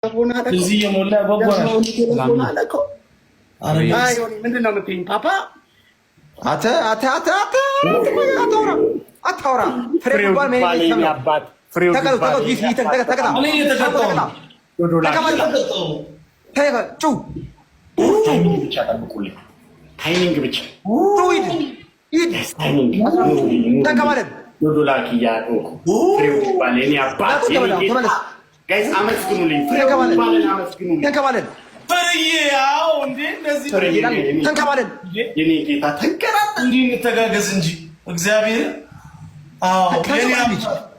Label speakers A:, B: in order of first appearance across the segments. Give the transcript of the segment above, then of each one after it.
A: እዚህ የሞላ በጓራ
B: አይ ምንድን ነው የምትይኝ? ፓፓ
C: አታውራ ፍሬው
B: አባት ታይሚንግ ብቻ
A: ተጋገዝ እንጂ እግዚአብሔር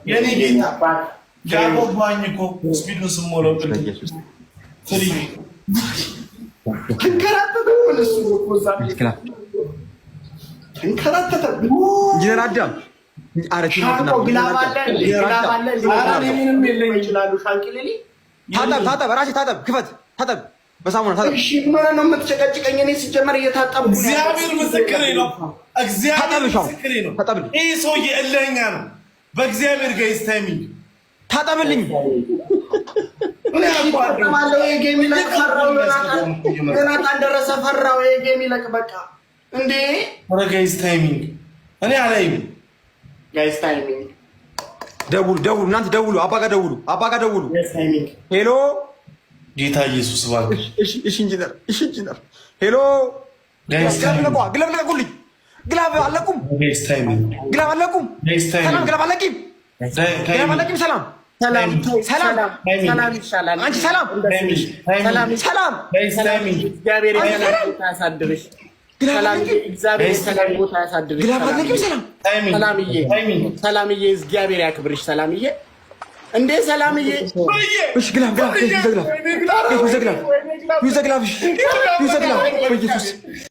A: የኔ ጌታ ያቆባኝ እኮ ስፒዱን ስሞላው
C: ታጠብ በሳሙና ታጠብ።
B: እሺ ምን ነው የምትጨቀጭቀኝ? እኔ ሲጀመር እየታጠብኩ
A: እግዚአብሔር ምስክሬ ነው። እግዚአብሔር ምስክሬ ነው። ይሄ ሰውዬ እልኸኛ ነው። በእግዚአብሔር ጋይስ ታይሚንግ
C: ታጠብልኝ።
B: እኔ አቋማለሁ። ይሄ ጌም ይለቅ ፈራው። ዮናታን ደረሰ ፈራው። ይሄ ጌም ይለቅ በቃ እንዴ!
A: ኧረ ጋይስ ታይሚንግ እኔ አላይም።
B: ጋይስ ታይሚንግ
C: ደውሉ፣ እናንተ ደውሉ። አባጋ ደውሉ። ሄሎ
A: ጌታ ኢየሱስ እባክህ።
C: እሺ ኢንጂነር ሄሎ። ግላብ ለቁልኝ። ግላብ አለቁም። ሰላም ግላብ አለቂም። ሰላም
B: ይሻላል።
C: አንቺ ሰላም
B: እግዚአብሔር ያሳድርሽ። ቦታ ያሳድርሽ። ሰላምዬ እግዚአብሔር ያክብርሽ። ሰላምዬ እንዴ ሰላምዬ
C: እሺ ግላብ በኢየሱስ